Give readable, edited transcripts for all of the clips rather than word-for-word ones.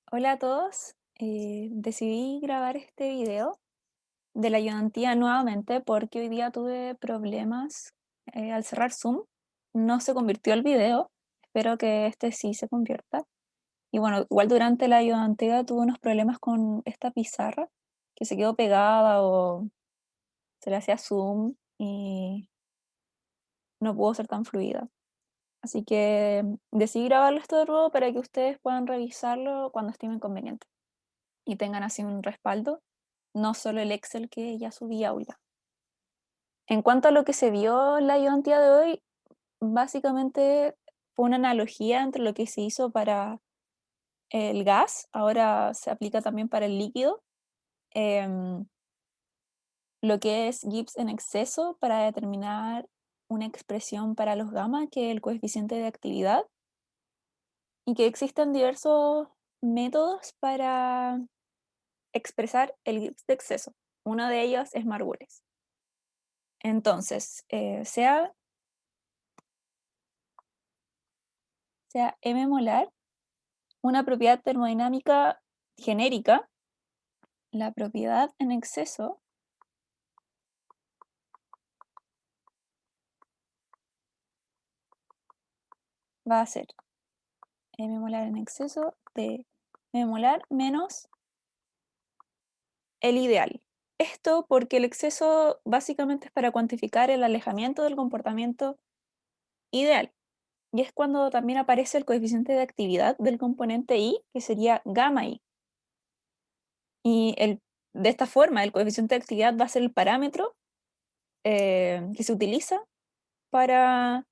Hola a todos. Decidí grabar este video de la ayudantía nuevamente porque hoy día tuve problemas al cerrar Zoom. No se convirtió el video. Espero que este sí se convierta. Y bueno, igual durante la ayudantía tuve unos problemas con esta pizarra que se quedó pegada o se le hacía zoom y no pudo ser tan fluida. Así que decidí grabarlo esto de nuevo para que ustedes puedan revisarlo cuando estimen conveniente y tengan así un respaldo, no solo el Excel que ya subí a Aula. En cuanto a lo que se vio en la ayudantía de hoy, básicamente fue una analogía entre lo que se hizo para el gas, ahora se aplica también para el líquido, em, lo que es Gibbs en exceso para determinar una expresión para los gamma, que es el coeficiente de actividad, y que existen diversos métodos para expresar el Gibbs de exceso. Uno de ellos es Margules. Entonces, sea M molar, una propiedad termodinámica genérica, la propiedad en exceso va a ser M molar en exceso de M molar menos el ideal. Esto porque el exceso básicamente es para cuantificar el alejamiento del comportamiento ideal. Y es cuando también aparece el coeficiente de actividad del componente I, que sería gamma I. Y de esta forma, el coeficiente de actividad va a ser el parámetro que se utiliza para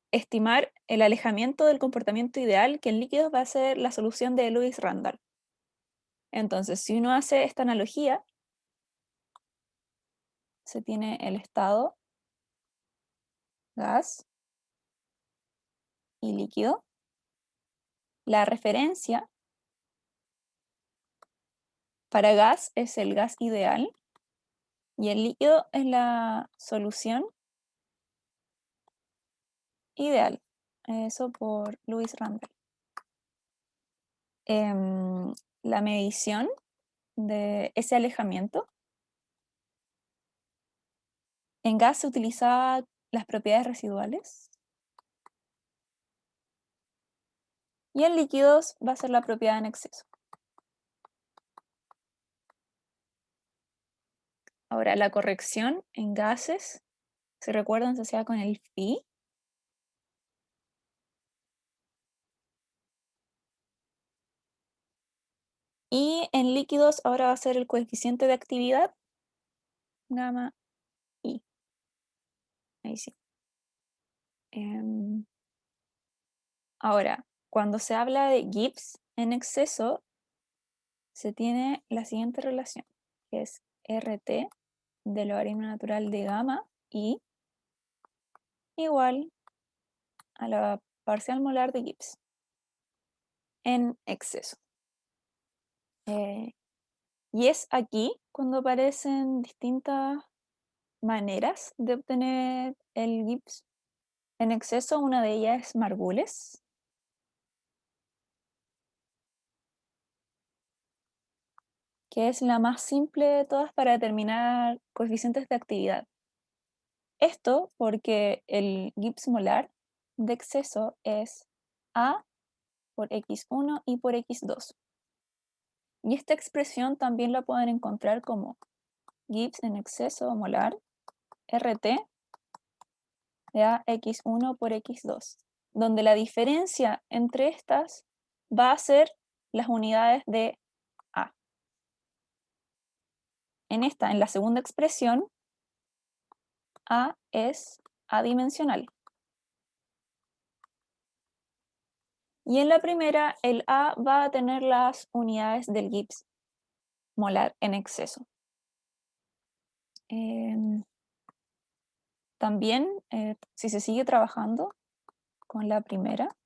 estimar el alejamiento del comportamiento ideal, que en líquidos va a ser la solución de Lewis Randall. Entonces, si uno hace esta analogía, se tiene el estado, gas y líquido. La referencia para gas es el gas ideal y el líquido es la solución ideal. Eso por Lewis Randall. La medición de ese alejamiento. En gas se utilizaba las propiedades residuales y en líquidos va a ser la propiedad en exceso. Ahora, la corrección en gases, si recuerdan, se hacía con el phi. Y en líquidos ahora va a ser el coeficiente de actividad, gamma I. Ahí sí. Ahora, cuando se habla de Gibbs en exceso, se tiene la siguiente relación, que es RT de logaritmo natural de gamma I igual a la parcial molar de Gibbs en exceso. Y es aquí cuando aparecen distintas maneras de obtener el Gibbs en exceso. Una de ellas es Margules, que es la más simple de todas para determinar coeficientes de actividad. Esto porque el Gibbs molar de exceso es A por X1 y por X2. Y esta expresión también la pueden encontrar como Gibbs en exceso molar RT de A X1 por X2, donde la diferencia entre estas va a ser las unidades de A. En la segunda expresión, A es adimensional. Y en la primera, el A va a tener las unidades del Gibbs molar en exceso. También, si se sigue trabajando con la primera,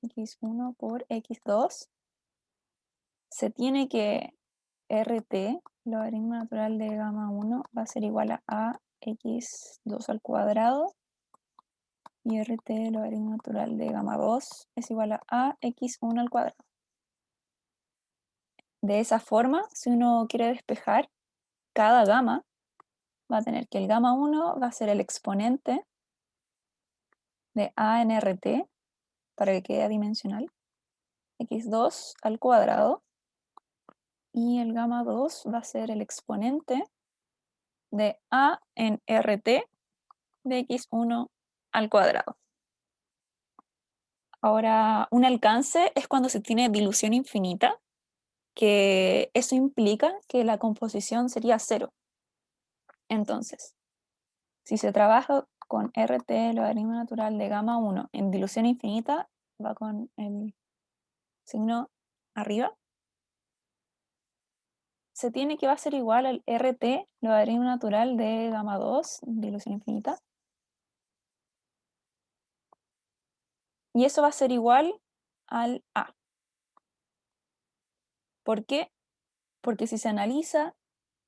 X1 por X2, se tiene que RT, logaritmo natural de gamma 1, va a ser igual a X2 al cuadrado, y RT, logaritmo natural de gamma 2, es igual a X1 al cuadrado. De esa forma, si uno quiere despejar cada gama, va a tener que el gamma 1 va a ser el exponente de A en RT para que quede adimensional, x2 al cuadrado, y el gamma 2 va a ser el exponente de A en RT de x1 al cuadrado. Ahora, un alcance es cuando se tiene dilución infinita, que eso implica que la composición sería cero. Entonces, si se trabaja con RT, logaritmo natural de gamma 1 en dilución infinita, va con el signo arriba, se tiene que va a ser igual al RT, logaritmo natural de gamma 2, dilución infinita. Y eso va a ser igual al A. ¿Por qué? Porque si se analiza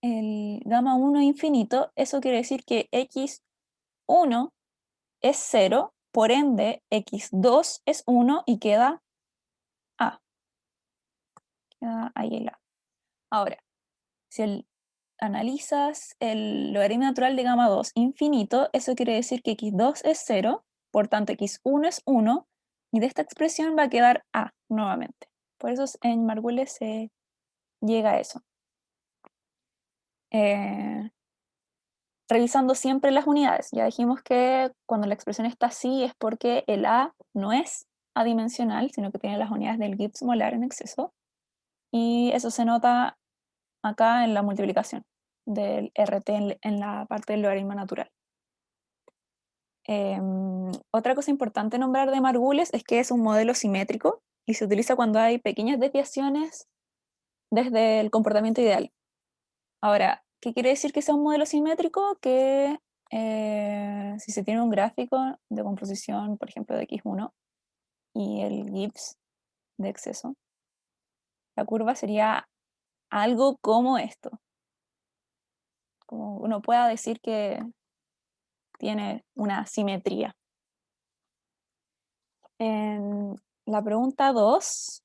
el gamma 1 infinito, eso quiere decir que x1 es 0, por ende x2 es 1 y queda A. Queda ahí el A. Ahora, si analizas el logaritmo natural de gamma 2 infinito, eso quiere decir que x2 es 0, por tanto x1 es 1, y de esta expresión va a quedar A nuevamente. Por eso en Margules se llega a eso. Revisando siempre las unidades. Ya dijimos que cuando la expresión está así es porque el A no es adimensional, sino que tiene las unidades del Gibbs molar en exceso. Y eso se nota acá en la multiplicación del RT en la parte del logaritmo natural. Otra cosa importante nombrar de Margules es que es un modelo simétrico y se utiliza cuando hay pequeñas desviaciones desde el comportamiento ideal. Ahora, ¿qué quiere decir que sea un modelo simétrico? Que si se tiene un gráfico de composición, por ejemplo, de x1 y el Gibbs de exceso, la curva sería algo como esto. Como uno pueda decir que tiene una simetría. En la pregunta 2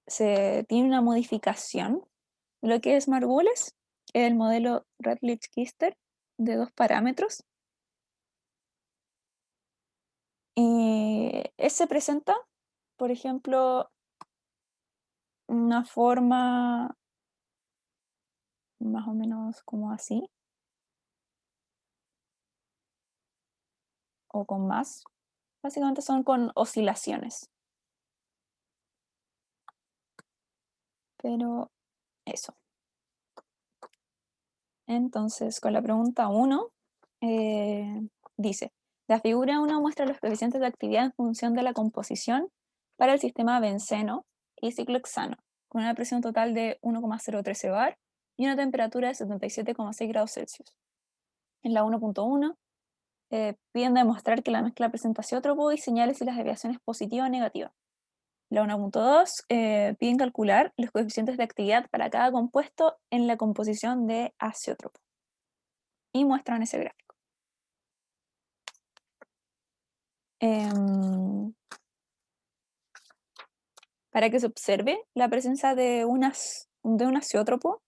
se tiene una modificación de lo que es Margules, el modelo Redlich-Kister de 2 parámetros. Y se presenta, por ejemplo, una forma más o menos como así, o con más. Básicamente son con oscilaciones. Pero eso. Entonces, con la pregunta 1, dice, la figura 1 muestra los coeficientes de actividad en función de la composición para el sistema benceno y ciclohexano, con una presión total de 1,013 bar y una temperatura de 77,6 grados Celsius. En la 1.1, piden demostrar que la mezcla presenta azeótropo y señales si las desviaciones positivas o negativas. La 1.2 piden calcular los coeficientes de actividad para cada compuesto en la composición de azeótropo. Y muestran ese gráfico. Para que se observe la presencia de un azeótropo,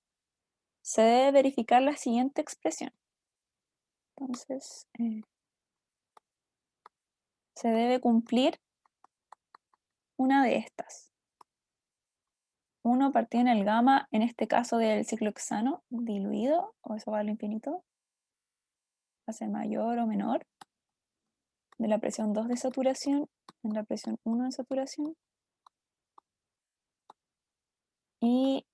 se debe verificar la siguiente expresión. Entonces, se debe cumplir una de estas. 1 partido en el gamma, en este caso del ciclohexano diluido, o eso va a lo infinito, va a ser mayor o menor de la presión 2 de saturación en la presión 1 de saturación, y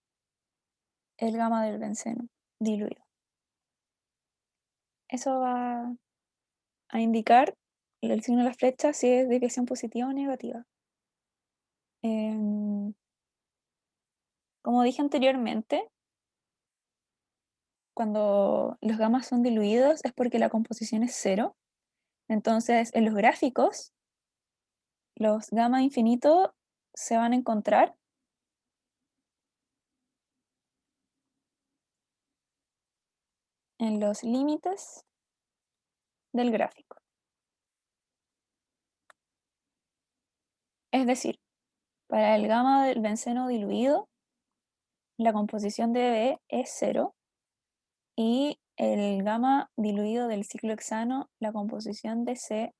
el gamma del benceno diluido. Eso va a indicar el signo de la flecha si es desviación positiva o negativa. Como dije anteriormente, cuando los gamas son diluidos es porque la composición es cero. Entonces, en los gráficos, los gamma infinitos se van a encontrar en los límites del gráfico. Es decir, para el gamma del benceno diluido, la composición de B es 0 y el gamma diluido del ciclo hexano, la composición de C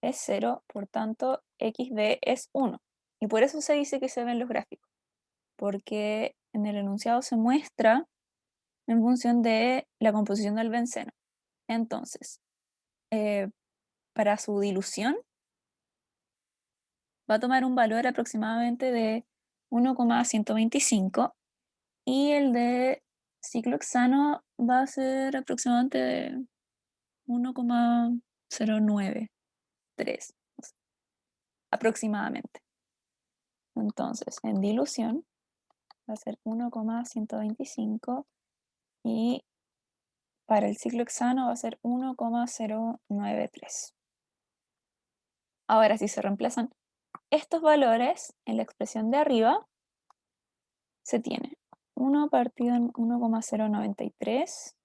es 0, por tanto XB es 1. Y por eso se dice que se ven los gráficos, porque en el enunciado se muestra en función de la composición del benceno. Entonces, para su dilución va a tomar un valor aproximadamente de 1,125 y el de ciclo hexano va a ser aproximadamente de 1,093 aproximadamente. Entonces, en dilución va a ser 1,125 y para el ciclo hexano va a ser 1,093. Ahora, si se reemplazan estos valores en la expresión de arriba, se tiene 1 partido en 1,093,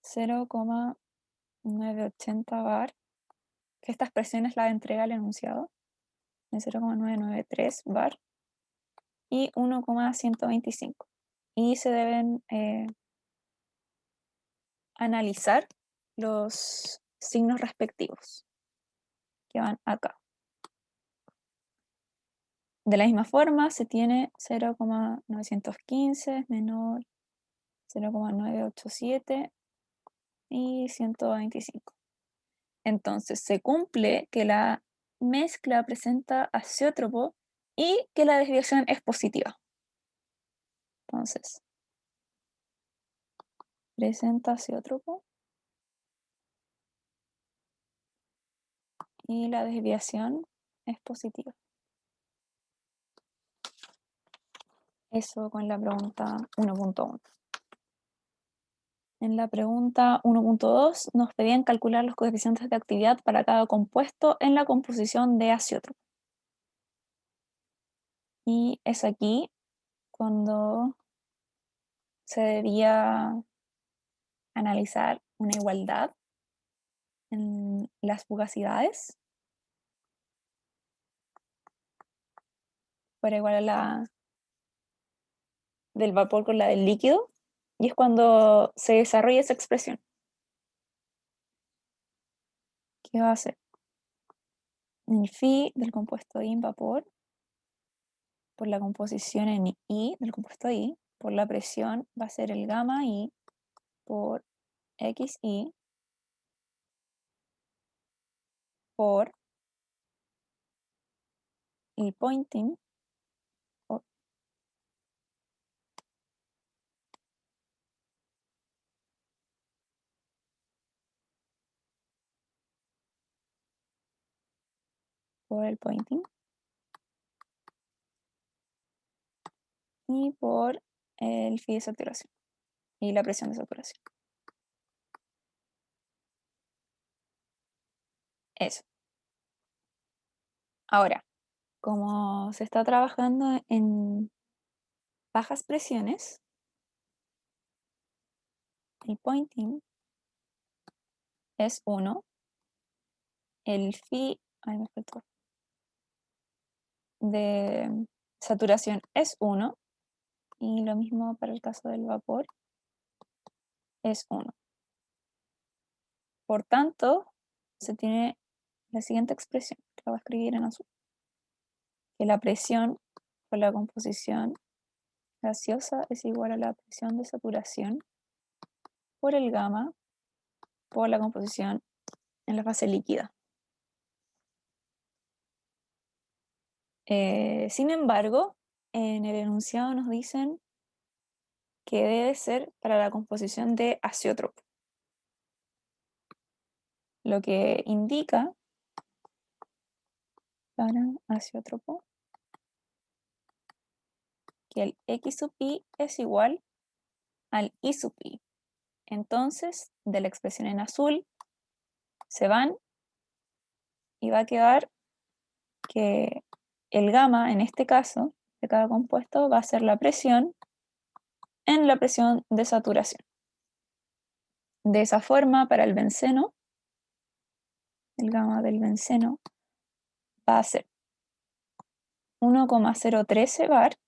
0,980 bar, que esta expresión es la entrega al enunciado, de 0,993 bar, y 1,125. Y se deben analizar los signos respectivos que van acá. De la misma forma, se tiene 0,915 menor 0,987 y 125. Entonces, se cumple que la mezcla presenta azeótropo y que la desviación es positiva. Entonces, presenta azeótropo y la desviación es positiva. Eso con la pregunta 1.1. En la pregunta 1.2 nos pedían calcular los coeficientes de actividad para cada compuesto en la composición de azeótropo. Y es aquí cuando se debía analizar una igualdad en las fugacidades para igual a la del vapor con la del líquido, y es cuando se desarrolla esa expresión. ¿Qué va a ser? El phi del compuesto I en vapor por la composición en I del compuesto I, por la presión va a ser el gamma I por XI por el pointing por el pointing y por el phi de saturación y la presión de saturación. Eso. Ahora, como se está trabajando en bajas presiones, el pointing es 1, el phi, ay, me faltó, de saturación es 1 y lo mismo para el caso del vapor es 1. Por tanto, se tiene la siguiente expresión, que la voy a escribir en azul, que la presión por la composición gaseosa es igual a la presión de saturación por el gamma por la composición en la fase líquida. Sin embargo, en el enunciado nos dicen que debe ser para la composición de azeótropo, lo que indica para azeótropo que el X sub I es igual al I sub I. Entonces, de la expresión en azul se van y va a quedar que el gamma, en este caso, de cada compuesto, va a ser la presión en la presión de saturación. De esa forma, para el benceno, el gamma del benceno va a ser 1,013 bar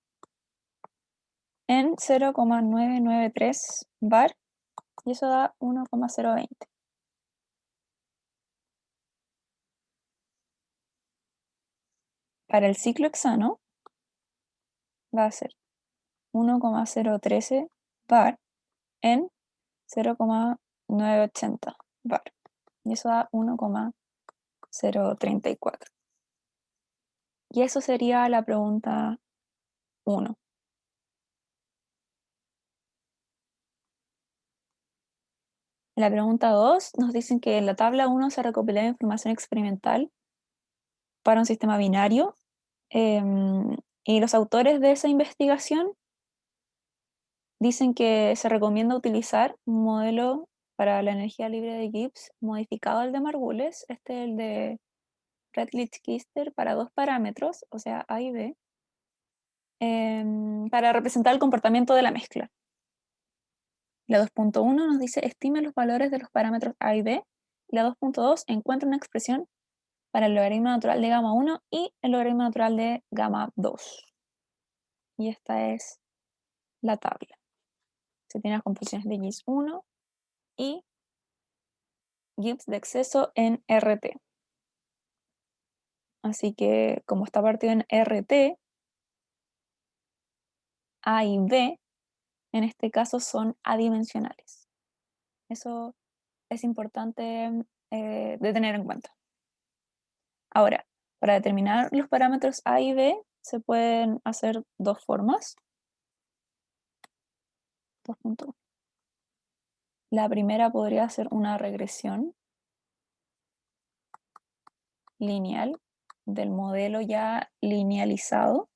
en 0,993 bar y eso da 1,020. Para el ciclo hexano va a ser 1,013 bar en 0,980 bar y eso da 1,034. Y eso sería la pregunta 1. En la pregunta 2 nos dicen que en la tabla 1 se recopiló información experimental para un sistema binario y los autores de esa investigación dicen que se recomienda utilizar un modelo para la energía libre de Gibbs modificado al de Margules, este es el de Redlich-Kister, para dos parámetros, o sea, A y B, para representar el comportamiento de la mezcla. La 2.1 nos dice estime los valores de los parámetros A y B. Y la 2.2 encuentra una expresión para el logaritmo natural de gamma 1 y el logaritmo natural de gamma 2. Y esta es la tabla. Se tienen las composiciones de Gibbs 1 y Gibbs de exceso en RT. Así que como está partido en RT, A y B en este caso son adimensionales. Eso es importante de tener en cuenta. Ahora, para determinar los parámetros A y B se pueden hacer dos formas. 2.1. La primera podría ser una regresión lineal del modelo ya linealizado.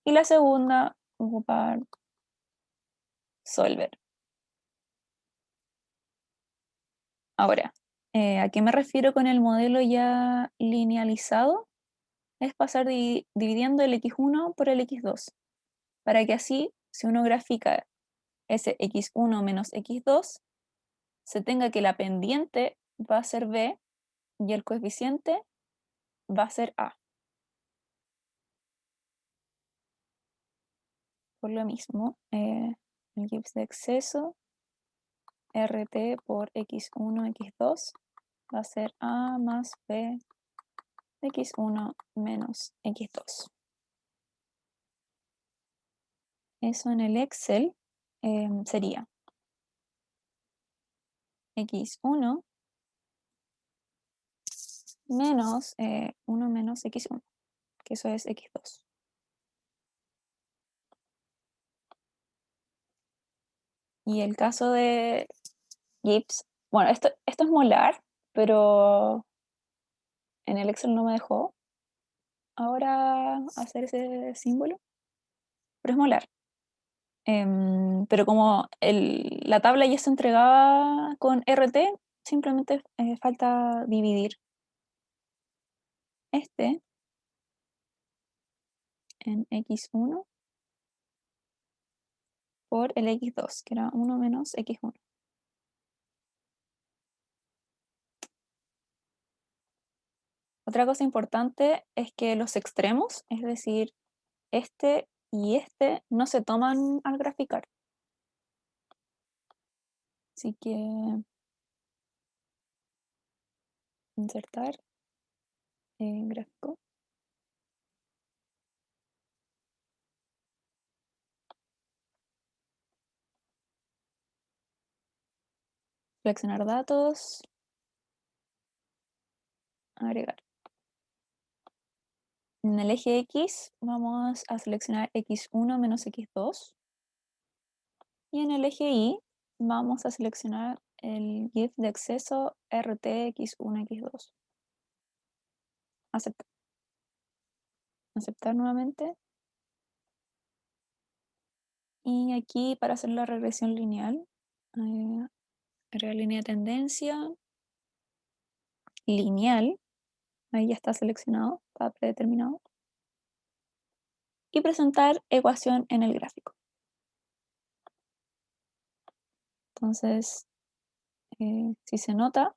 Y la segunda, ocupar Solver. Ahora, ¿a qué me refiero con el modelo ya linealizado? Es pasar dividiendo el x1 por el x2, para que así, si uno grafica ese x1 menos x2, se tenga que la pendiente va a ser b y el coeficiente va a ser a. Por lo mismo, el Gibbs de exceso RT por x1, x2 va a ser a más b de x1 menos x2. Eso en el Excel sería x1 menos 1 menos x1, que eso es x2. Y el caso de Gibbs, bueno, esto es molar, pero en el Excel no me dejó ahora hacer ese símbolo, pero es molar. Pero como la tabla ya está entregada con RT, simplemente falta dividir este en x1 por el x2, que era 1 menos x1. Otra cosa importante es que los extremos, es decir, este y este, no se toman al graficar. Así que insertar en gráfico. Seleccionar datos. Agregar. En el eje X vamos a seleccionar x1 menos x2. Y en el eje Y vamos a seleccionar el GIF de acceso RTX1, X2. Aceptar. Aceptar nuevamente. Y aquí para hacer la regresión lineal, agregar línea de tendencia, lineal, ahí ya está seleccionado, está predeterminado. Y presentar ecuación en el gráfico. Entonces, si se nota,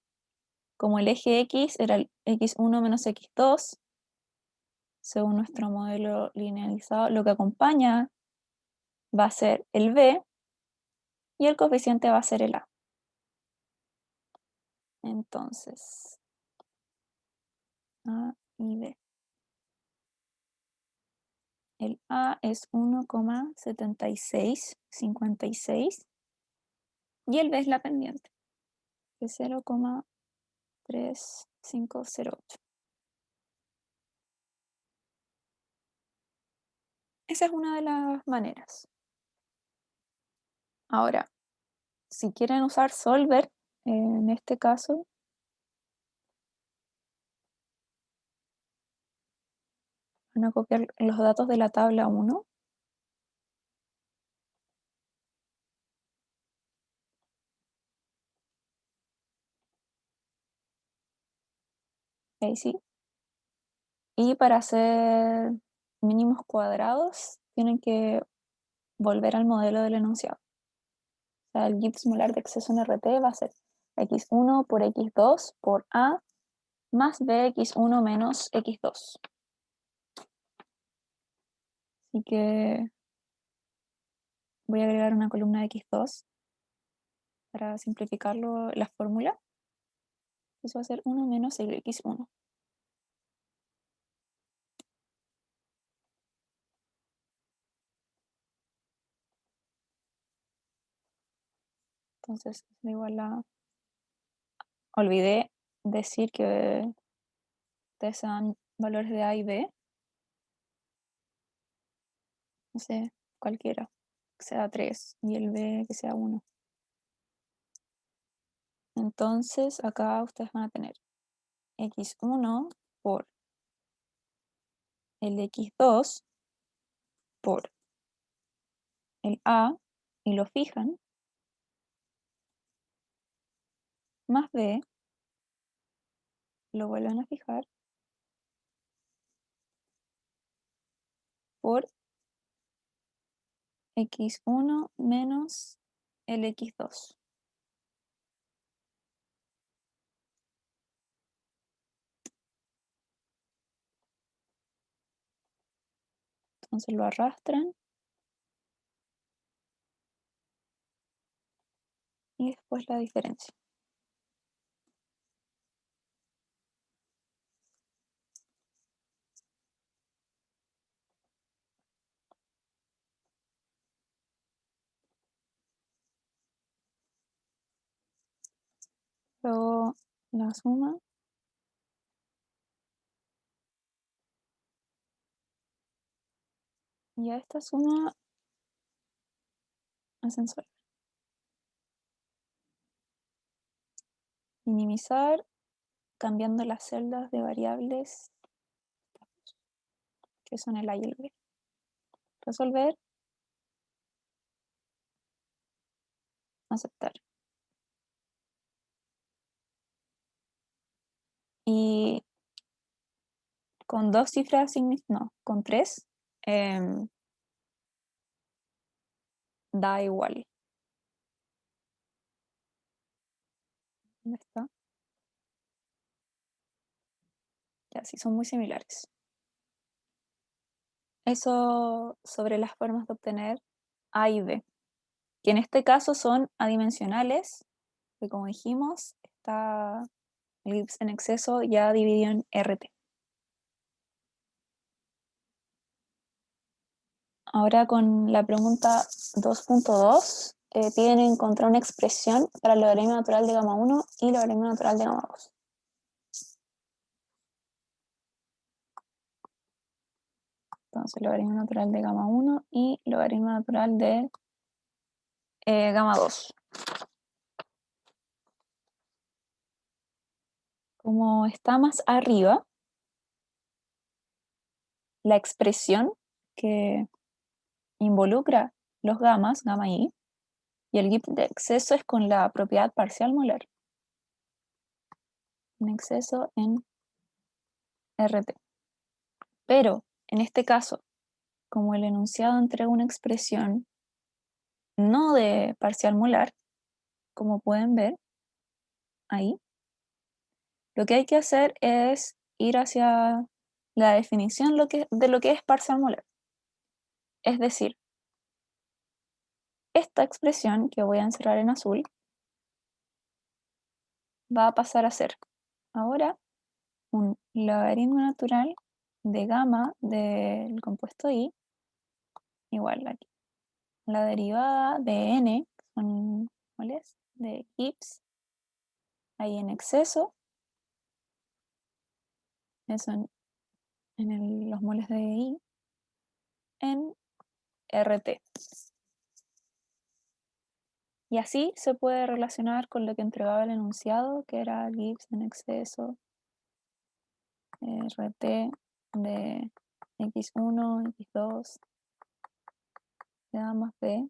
como el eje X era el x1 menos x2, según nuestro modelo linealizado, lo que acompaña va a ser el b y el coeficiente va a ser el a. Entonces, a y b. El a es 1,7656 y el b es la pendiente, que es 0,3508. Esa es una de las maneras. Ahora, si quieren usar Solver, en este caso, van a copiar los datos de la tabla 1. Ahí sí. Y para hacer mínimos cuadrados, tienen que volver al modelo del enunciado. O sea, el Gibbs molar de exceso en RT va a ser x1 por x2 por a más bx1 menos x2. Así que voy a agregar una columna de x2 para simplificarlo la fórmula. Eso va a ser 1 menos el x1. Entonces es igual a... Olvidé decir que ustedes dan valores de a y b. No sé, cualquiera. Que sea 3 y el b que sea 1. Entonces acá ustedes van a tener x1 por el x2 por el a y lo fijan, más b, lo vuelven a fijar, por x1 menos el x2. Entonces lo arrastran y después la diferencia. Luego la suma y a esta suma hacen solver. Minimizar cambiando las celdas de variables que son el a y el b. Resolver, aceptar. Y con dos cifras, no, con tres, da igual. ¿Dónde está? Ya, sí, son muy similares. Eso sobre las formas de obtener A y B, que en este caso son adimensionales, que como dijimos, está el Gibbs en exceso ya dividido en RT. Ahora con la pregunta 2.2, piden encontrar una expresión para el logaritmo natural de gamma 1 y logaritmo natural de gamma 2. Entonces, logaritmo natural de gamma 1 y logaritmo natural de gamma 2. Como está más arriba, la expresión que involucra los gamas, gamma i, y el Gibbs de exceso es con la propiedad parcial molar. En exceso en RT. Pero, en este caso, como el enunciado entrega una expresión no de parcial molar, como pueden ver ahí, lo que hay que hacer es ir hacia la definición de lo que es parcial molar. Es decir, esta expresión que voy a encerrar en azul va a pasar a ser ahora un logaritmo natural de gamma del compuesto I igual a la derivada de n, que son moles, de Gibbs, ahí en exceso, eso en los moles de I, en RT. Y así se puede relacionar con lo que entregaba el enunciado, que era Gibbs en exceso, RT de X1, X2, de A más B,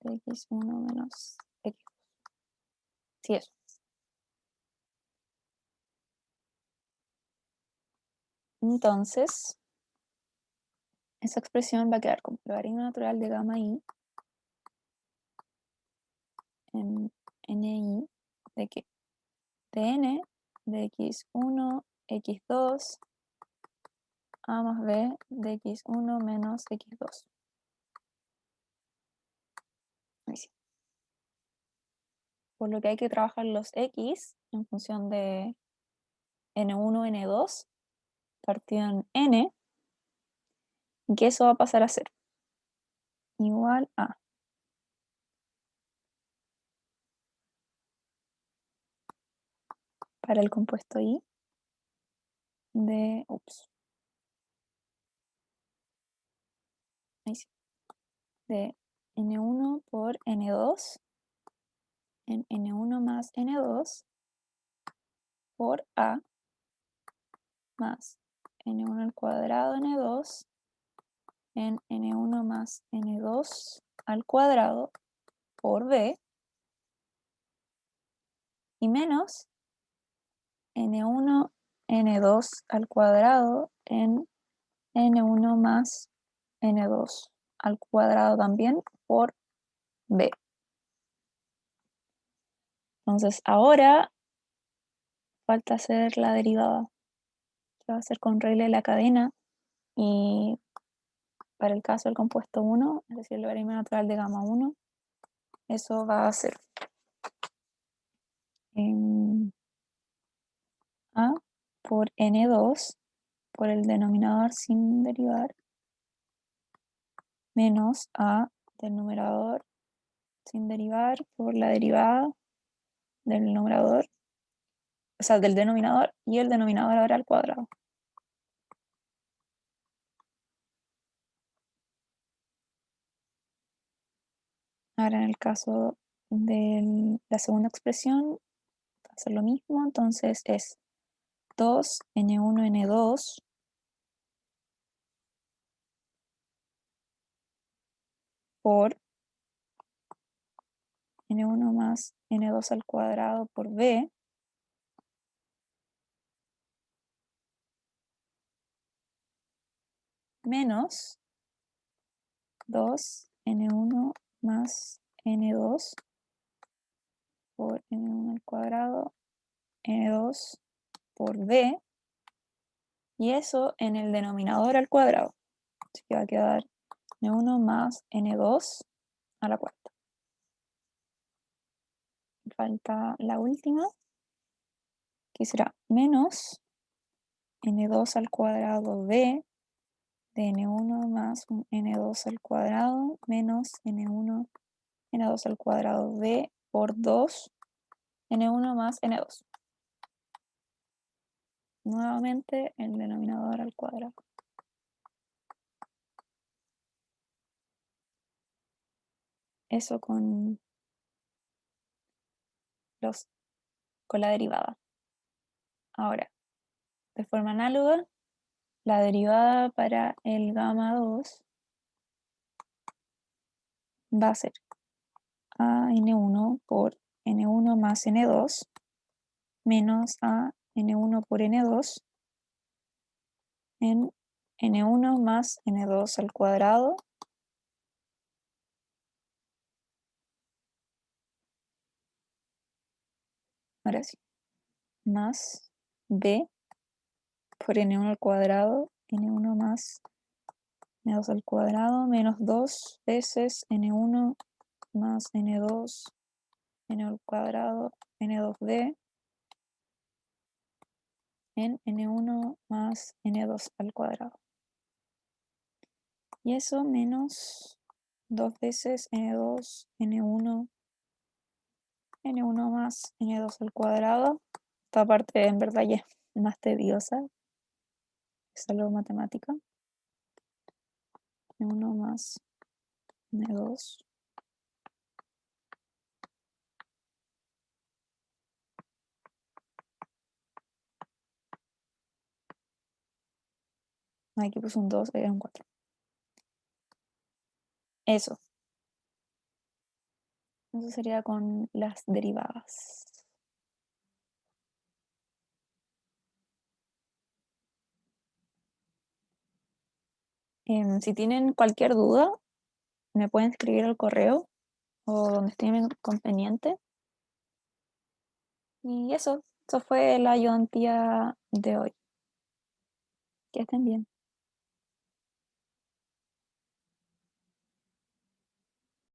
de X1 menos X2. Sí, eso. Entonces, esa expresión va a quedar como logaritmo natural de gamma I en NI de que de n de x1, x2, a más b de x1 menos x2. Ahí sí. Por lo que hay que trabajar los x en función de n1, n2, partido en n, y que eso va a pasar a ser igual a para el compuesto I de, ahí sí, de n1 por n2 en n1 más n2 por a más n1 al cuadrado n2 en n1 más n2 al cuadrado por b y menos n1 n2 al cuadrado en n1 más n2 al cuadrado también por b. Entonces ahora falta hacer la derivada, que va a ser con regla de la cadena, y para el caso del compuesto 1, es decir, el logaritmo natural de gamma 1, eso va a ser a por n2 por el denominador sin derivar menos a del numerador sin derivar por la derivada del numerador, o sea, del denominador, y el denominador ahora al cuadrado. Ahora en el caso de la segunda expresión va a ser lo mismo, entonces es 2n1n2 por n1 más n2 al cuadrado por b menos 2n1 más n2 por n1 al cuadrado, n2 por b, y eso en el denominador al cuadrado. Así que va a quedar n1 más n2 a la cuarta. Falta la última, que será menos n2 al cuadrado b de n1 más n2 al cuadrado menos n1 n2 al cuadrado b por 2 n1 más n2. Nuevamente el denominador al cuadrado. Eso con la derivada. Ahora, de forma análoga, la derivada para el gamma 2 va a ser a n1 por n1 más n2 menos a n1 por n2 en n1 más n2 al cuadrado ahora sí, más b por n1 al cuadrado, n1 más n2 al cuadrado, menos 2 veces n1 más n2, n al cuadrado, n2d, en n1 más n2 al cuadrado. Y eso menos 2 veces n2, n1, n1 más n2 al cuadrado. Esta parte en verdad ya es más tediosa, es algo matemática. N1 más n2. Aquí puse un 2, era un 4. Eso sería con las derivadas. Si tienen cualquier duda, me pueden escribir al correo o donde estén conveniente. Y eso fue la ayudantía de hoy. Que estén bien.